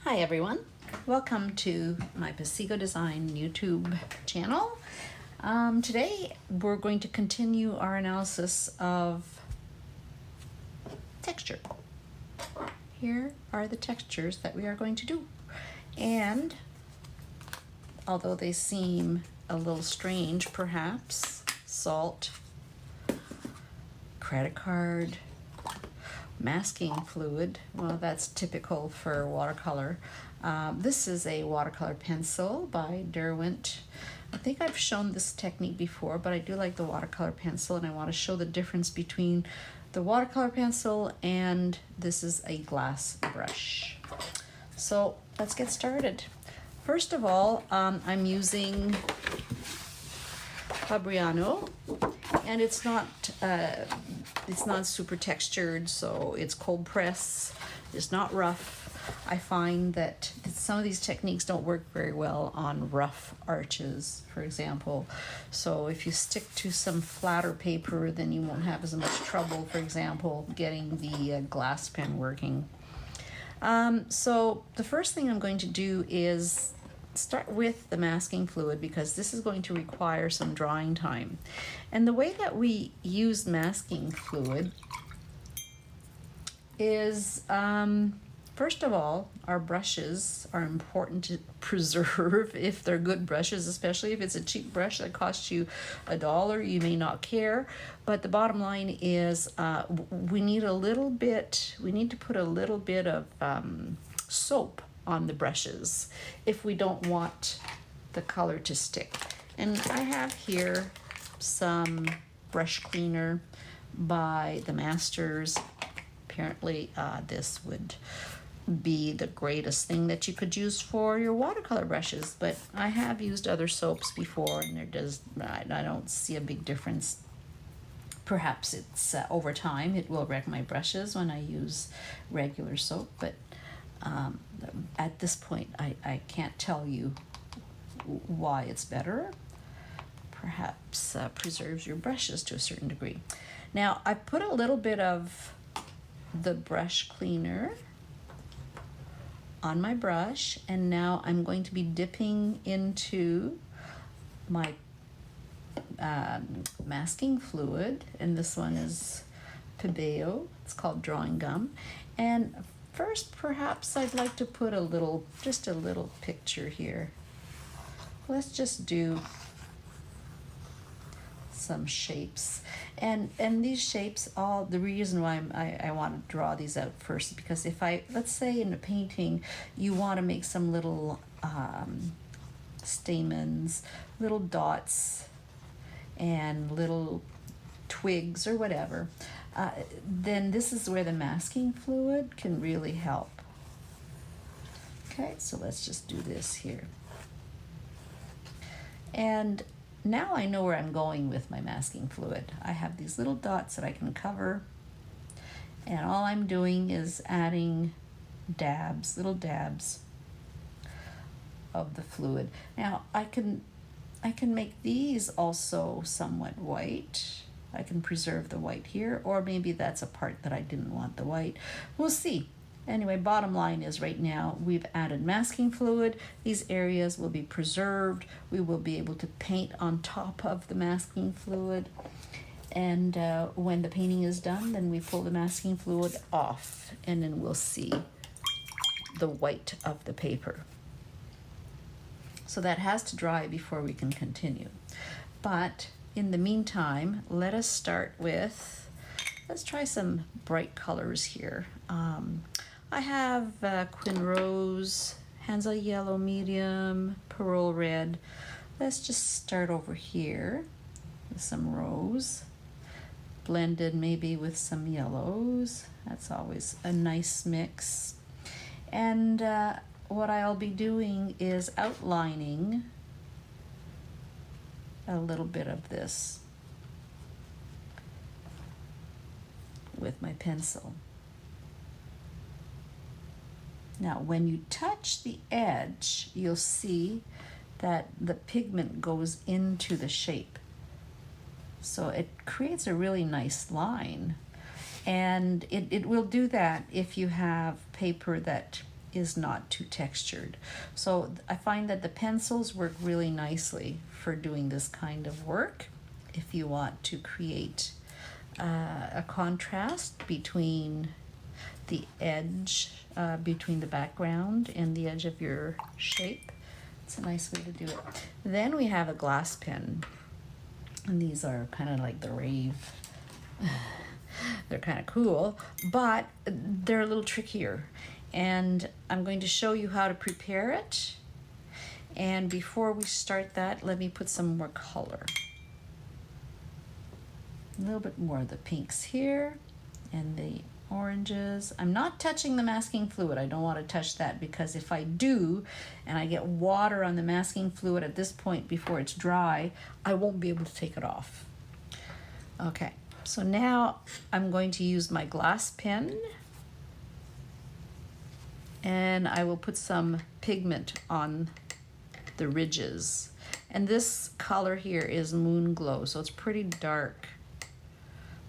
Hi everyone, welcome to my Pasigo Design YouTube channel. Today we're going to continue our analysis of texture. Here are the textures that we are going to do. And although they seem a little strange perhaps, salt, credit card, masking fluid, well, that's typical for watercolor. This is a watercolor pencil by Derwent. I think I've shown this technique before, but I do like the watercolor pencil, and I want to show the difference between the watercolor pencil and this is a glass brush. So let's get started. First of all, I'm using Fabriano, and it's not super textured, so it's cold press. It's not rough. I find that some of these techniques don't work very well on rough arches, for example. So if you stick to some flatter paper, then you won't have as much trouble, for example, getting the glass pen working. So the first thing I'm going to do is start with the masking fluid, because this is going to require some drawing time. And the way that we use masking fluid is, first of all, our brushes are important to preserve if they're good brushes, especially if it's a cheap brush that costs you $1, you may not care. But the bottom line is we need to put a little bit of soap on the brushes if we don't want the color to stick. And I have here some brush cleaner by the Masters. Apparently this would be the greatest thing that you could use for your watercolor brushes, but I have used other soaps before, and I don't see a big difference. Perhaps it's over time it will wreck my brushes when I use regular soap, but at this point I can't tell you why it's better. Perhaps preserves your brushes to a certain degree. Now I put a little bit of the brush cleaner on my brush, and now I'm going to be dipping into my masking fluid, and this one is Pebeo. It's called drawing gum. And first, perhaps I'd like to put just a little picture here. Let's just do some shapes. And these shapes, the reason why I want to draw these out first is because let's say in a painting, you want to make some little stamens, little dots, and little twigs or whatever, then this is where the masking fluid can really help. Okay, so let's just do this here. And now I know where I'm going with my masking fluid. I have these little dots that I can cover, and all I'm doing is adding little dabs of the fluid. Now I can make these also somewhat white. I can preserve the white here, or maybe that's a part that I didn't want the white. We'll see. Anyway, bottom line is right now we've added masking fluid. These areas will be preserved. We will be able to paint on top of the masking fluid. And when the painting is done, then we pull the masking fluid off, and then we'll see the white of the paper. So that has to dry before we can continue. But in the meantime, let's try some bright colors here. I have Quin Rose, Hansa Yellow Medium, Pearl Red. Let's just start over here with some rose, blended maybe with some yellows. That's always a nice mix. And what I'll be doing is outlining a little bit of this with my pencil. Now, when you touch the edge, you'll see that the pigment goes into the shape. So it creates a really nice line. And it will do that if you have paper that is not too textured. So I find that the pencils work really nicely for doing this kind of work if you want to create a contrast between the edge, between the background and the edge of your shape. It's a nice way to do it. Then we have a glass pen, and these are kind of like the rave. They're kind of cool, but they're a little trickier, and I'm going to show you how to prepare it. And before we start that, let me put some more color. A little bit more of the pinks here and the oranges. I'm not touching the masking fluid. I don't want to touch that, because if I do and I get water on the masking fluid at this point before it's dry, I won't be able to take it off. Okay, so now I'm going to use my glass pen, and I will put some pigment on the ridges. And this color here is Moon Glow, so it's pretty dark.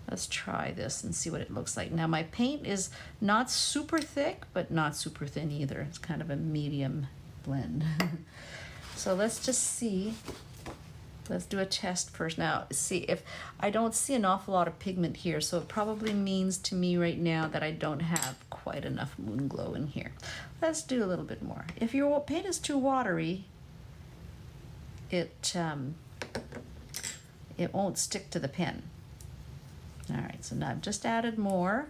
Let's try this and see what it looks like. Now my paint is not super thick, but not super thin either. It's kind of a medium blend. So let's just see. Let's do a test first. Now, see, if I don't see an awful lot of pigment here, so it probably means to me right now that I don't have quite enough Moon Glow in here. Let's do a little bit more. If your paint is too watery, it won't stick to the pen. All right, so now I've just added more.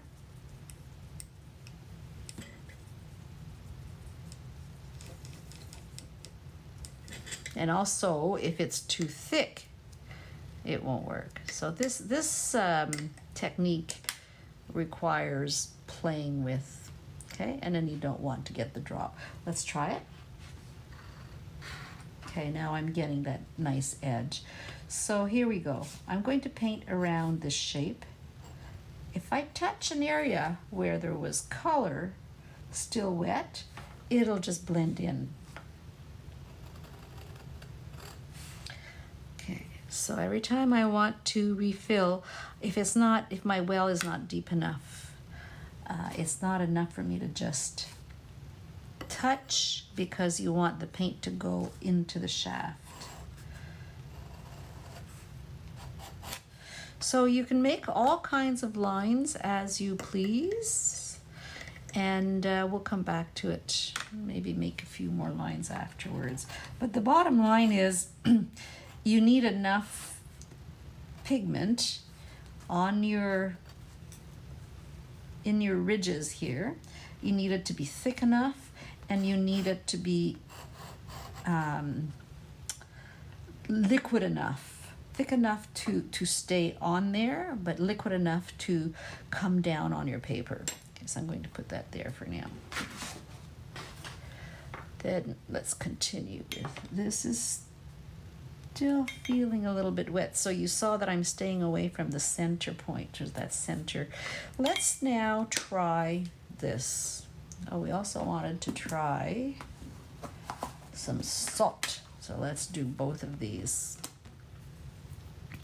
And also, if it's too thick, it won't work. So this technique requires playing with, okay? And then you don't want to get the drop. Let's try it. Okay, now I'm getting that nice edge. So here we go. I'm going to paint around this shape. If I touch an area where there was color still wet, it'll just blend in. Okay, so every time I want to refill, if my well is not deep enough, it's not enough for me to just touch, because you want the paint to go into the shaft. So you can make all kinds of lines as you please, and we'll come back to it, maybe make a few more lines afterwards. But the bottom line is you need enough pigment on in your ridges here. You need it to be thick enough, and you need it to be liquid enough. Thick enough to stay on there, but liquid enough to come down on your paper. Okay, so I'm going to put that there for now. Then let's continue with, this is still feeling a little bit wet. So you saw that I'm staying away from the center point, or that center. Let's now try this. Oh, we also wanted to try some salt. So let's do both of these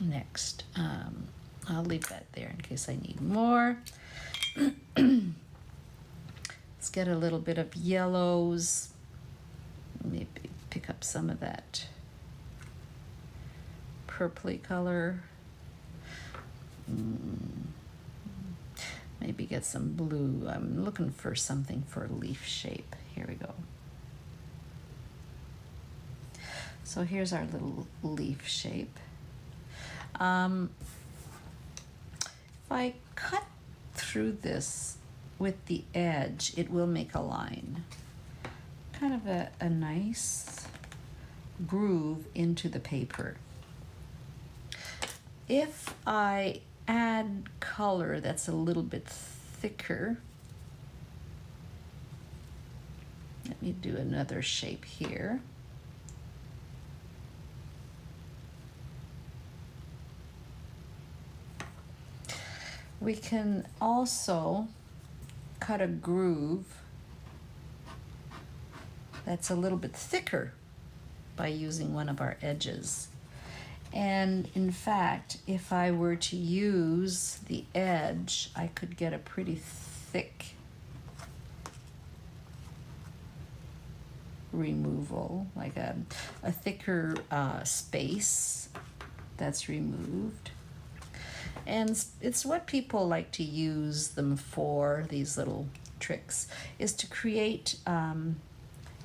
next. I'll leave that there in case I need more. Let's get a little bit of yellows. Maybe pick up some of that purpley color. Maybe get some blue. I'm looking for something for leaf shape. Here we go. So here's our little leaf shape. If I cut through this with the edge, it will make a line. Kind of a nice groove into the paper. If I add color that's a little bit thicker, let me do another shape here. We can also cut a groove that's a little bit thicker by using one of our edges. And in fact, if I were to use the edge, I could get a pretty thick removal, like a thicker space that's removed. And it's what people like to use them for, these little tricks, is to create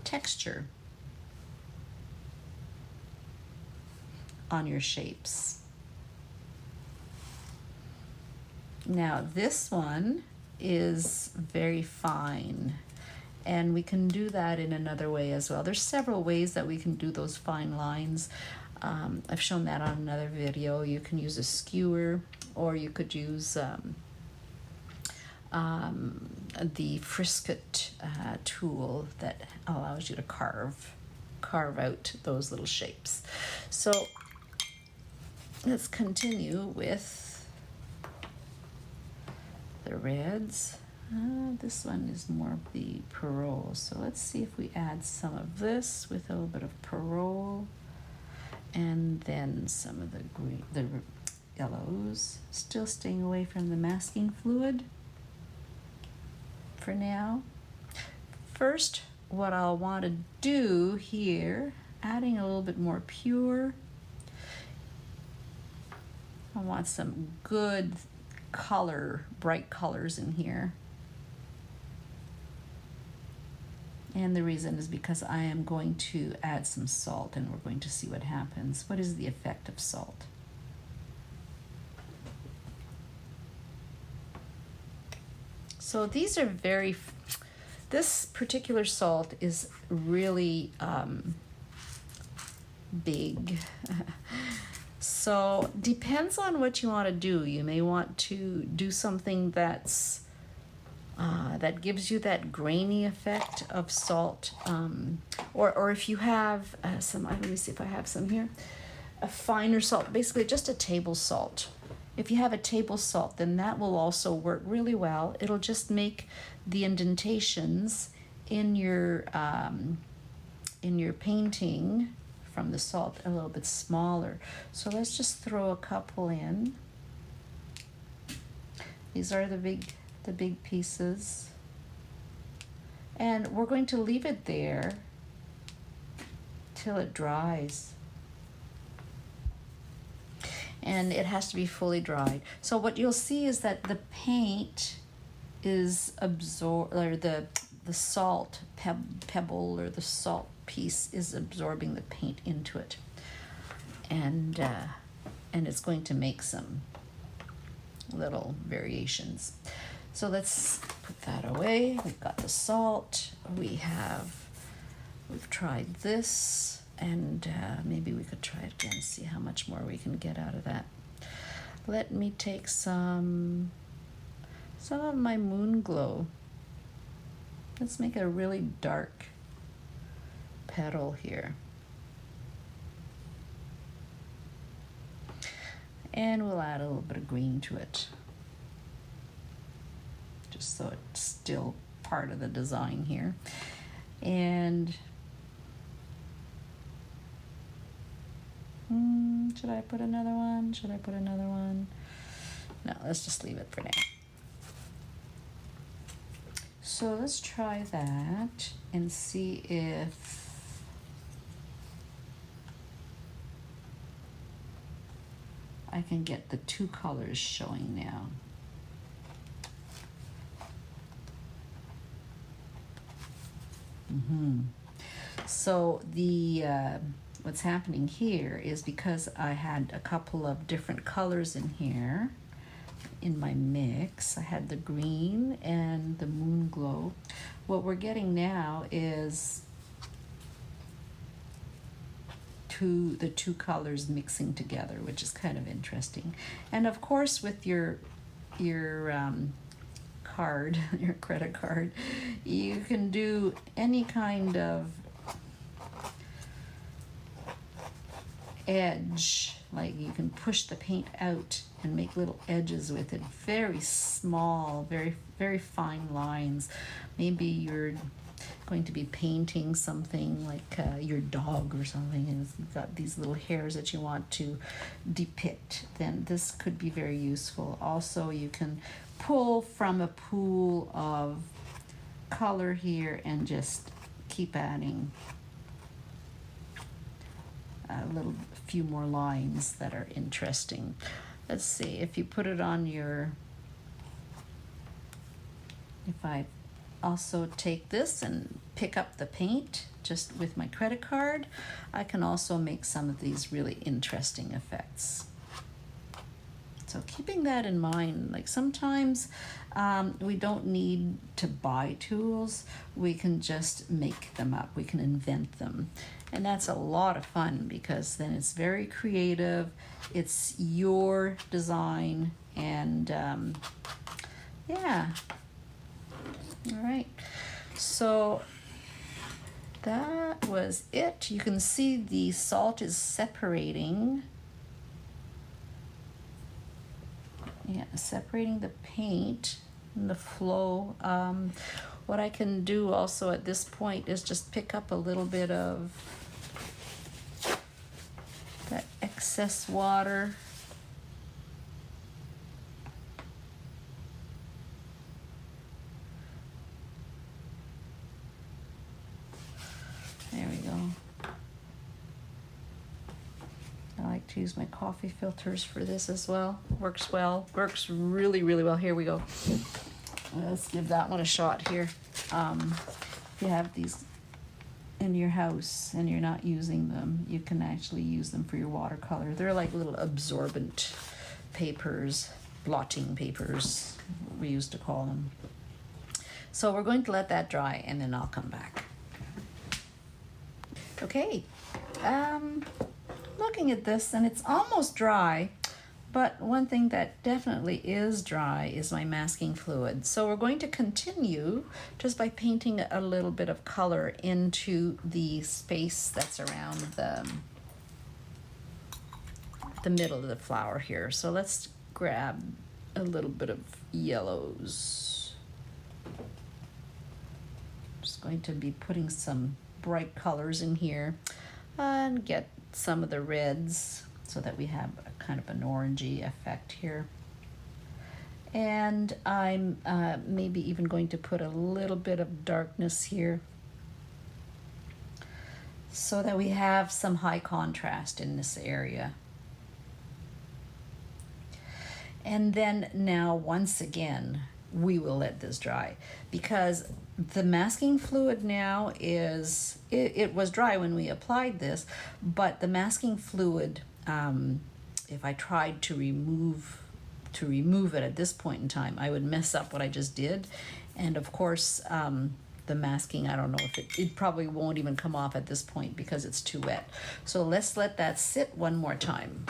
texture on your shapes. Now this one is very fine, and we can do that in another way as well. There's several ways that we can do those fine lines. I've shown that on another video. You can use a skewer, or you could use the Frisket tool that allows you to carve out those little shapes. So let's continue with the reds. This one is more of the Perol, so let's see if we add some of this with a little bit of Perol, and then some of the green, the yellows, still staying away from the masking fluid for now. First, what I'll want to do here, adding a little bit more pure, I want some good color, bright colors in here. And the reason is because I am going to add some salt, and we're going to see what happens. What is the effect of salt? So these are this particular salt is really big. So depends on what you want to do. You may want to do something that's that gives you that grainy effect of salt, or if you have some, let me see if I have some here, a finer salt, basically just a table salt. If you have a table salt, then that will also work really well. It'll just make the indentations in your painting from the salt a little bit smaller. So let's just throw a couple in. These are the big pieces. And we're going to leave it there till it dries. And it has to be fully dried. So what you'll see is that the paint is absorbed, or the salt pebble or the salt piece is absorbing the paint into it, and it's going to make some little variations. So let's put that away. We've got the salt. We've tried this, and maybe we could try it again, see how much more we can get out of that. Let me take some of my Moon Glow. Let's make a really dark petal here. And we'll add a little bit of green to it, just so it's still part of the design here. And should I put another one? Should I put another one? No, let's just leave it for now. So let's try that and see if I can get the two colors showing now. So the what's happening here is, because I had a couple of different colors in here in my mix, I had the green and the Moon Glow. What we're getting now is the two colors mixing together, which is kind of interesting. And of course, with your card, your credit card, you can do any kind of edge, like you can push the paint out and make little edges with it, very small, very, very fine lines. Maybe you're going to be painting something like your dog or something, and it's got these little hairs that you want to depict, then this could be very useful. Also, you can pull from a pool of color here and just keep adding a few more lines that are interesting. Let's see, if you put it on your, if I also take this and pick up the paint just with my credit card, I can also make some of these really interesting effects. So keeping that in mind, like sometimes we don't need to buy tools, we can just make them up, we can invent them. And that's a lot of fun because then it's very creative, it's your design, and yeah. All right, so that was it. You can see the salt is separating. Yeah, separating the paint and the flow. What I can do also at this point is just pick up a little bit of that excess water. There we go. I like to use my coffee filters for this as well. Works well, works really, really well. Here we go. Let's give that one a shot here. If you have these in your house and you're not using them, you can actually use them for your watercolor. They're like little absorbent papers, blotting papers, we used to call them. So we're going to let that dry and then I'll come back. Okay. Looking at this, and it's almost dry, but one thing that definitely is dry is my masking fluid. So we're going to continue just by painting a little bit of color into the space that's around the middle of the flower here. So let's grab a little bit of yellows. Just going to be putting some bright colors in here and get some of the reds so that we have a kind of an orangey effect here. And I'm maybe even going to put a little bit of darkness here so that we have some high contrast in this area. And then now once again we will let this dry because the masking fluid now is, it was dry when we applied this, but the masking fluid, if I tried to remove it at this point in time, I would mess up what I just did. And of course, the masking, I don't know if it probably won't even come off at this point because it's too wet. So let's let that sit one more time.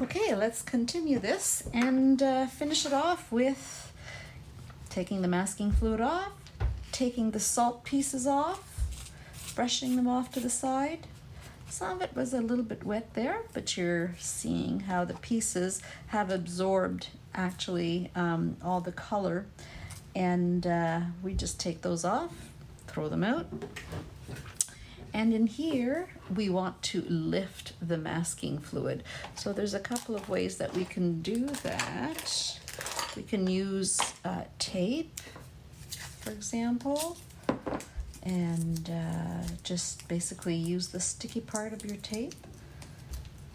Okay, let's continue this and finish it off with taking the masking fluid off, taking the salt pieces off, brushing them off to the side. Some of it was a little bit wet there, but you're seeing how the pieces have absorbed actually all the color. And we just take those off, throw them out. And in here, we want to lift the masking fluid. So there's a couple of ways that we can do that. We can use tape, for example, and just basically use the sticky part of your tape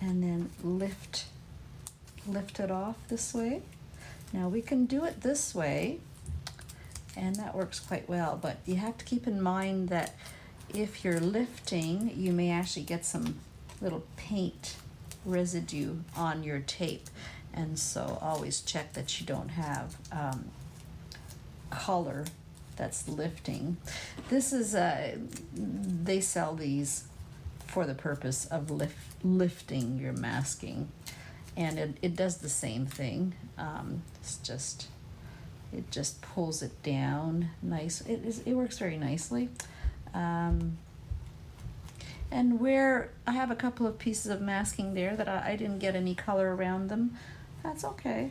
and then lift it off this way. Now we can do it this way, and that works quite well, but you have to keep in mind that if you're lifting, you may actually get some little paint residue on your tape. And so always check that you don't have color that's lifting. This is, they sell these for the purpose of lifting your masking. And it does the same thing. It just pulls it down nice. It works very nicely. And where I have a couple of pieces of masking there that I didn't get any color around them, that's okay.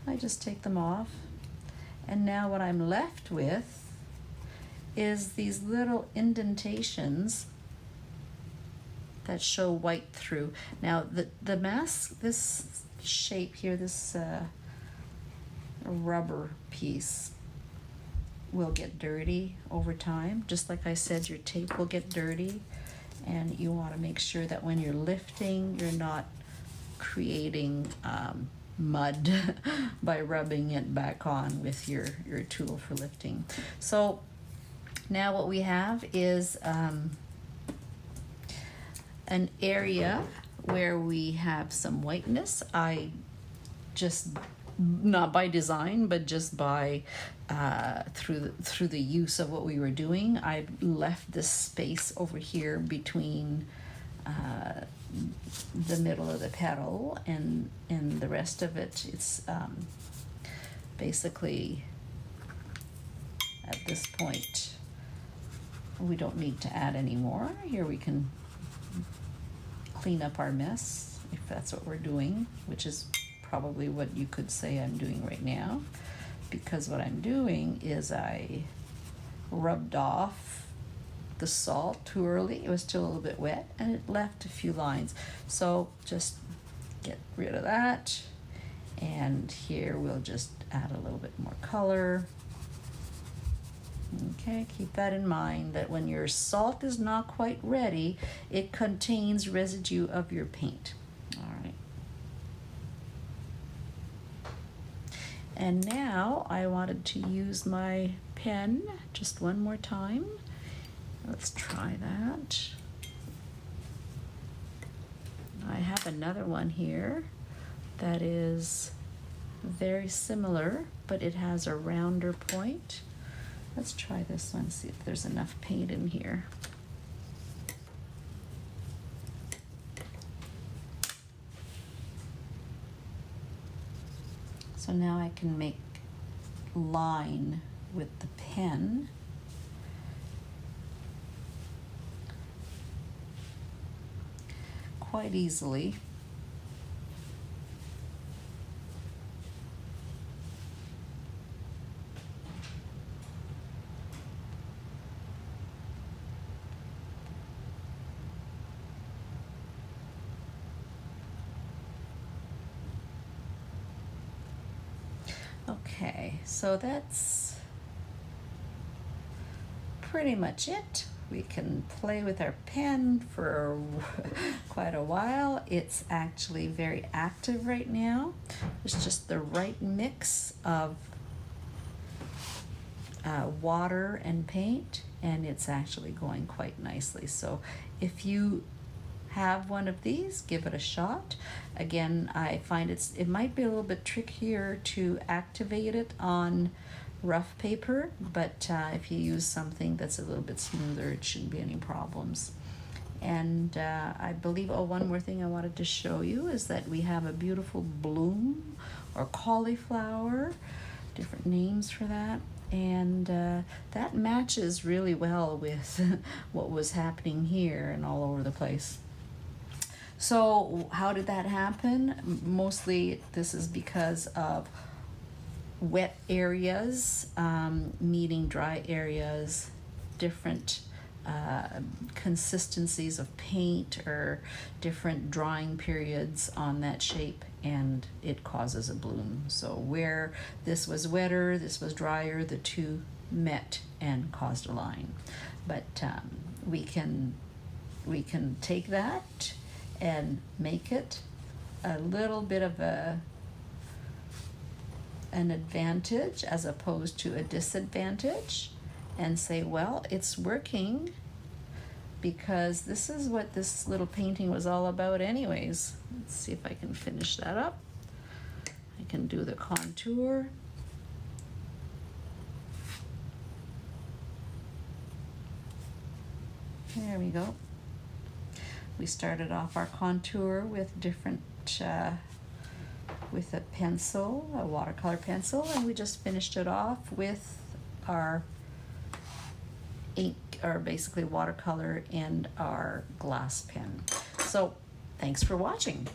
I just take them off. And now what I'm left with is these little indentations that show white through. Now the mask, this shape here, this rubber piece, will get dirty over time. Just like I said, your tape will get dirty, and you want to make sure that when you're lifting, you're not creating mud by rubbing it back on with your tool for lifting. So now what we have is an area where we have some whiteness. I just, not by design, but just by through the use of what we were doing, I left this space over here between the middle of the petal and the rest of it. It's basically at this point we don't need to add any more. Here we can clean up our mess if that's what we're doing, which is probably what you could say I'm doing right now, because what I'm doing is I rubbed off the salt too early. It was still a little bit wet and it left a few lines. So just get rid of that. And here we'll just add a little bit more color. Okay, keep that in mind, that when your salt is not quite ready, it contains residue of your paint. All right. And now I wanted to use my pen just one more time. Let's try that. I have another one here that is very similar, but it has a rounder point. Let's try this one, see if there's enough paint in here. So now I can make line with the pen. Quite easily. Okay, so that's pretty much it. We can play with our pen for quite a while. It's actually very active right now. It's just the right mix of water and paint, and it's actually going quite nicely. So if you have one of these, give it a shot. Again, I find it might be a little bit trickier to activate it on rough paper, but if you use something that's a little bit smoother, it shouldn't be any problems. And I believe, oh, one more thing I wanted to show you is that we have a beautiful bloom or cauliflower, different names for that. And that matches really well with what was happening here and all over the place. So how did that happen? Mostly this is because of wet areas meeting dry areas, different consistencies of paint or different drying periods on that shape, and it causes a bloom. So where this was wetter, this was drier, the two met and caused a line. But we can take that and make it a little bit of an advantage as opposed to a disadvantage, and say, well, it's working because this is what this little painting was all about anyways. Let's see if I can finish that up. I can do the contour. There we go. We started off our contour with different, with a pencil, a watercolor pencil, and we just finished it off with our ink, or basically watercolor, and our glass pen. So thanks for watching.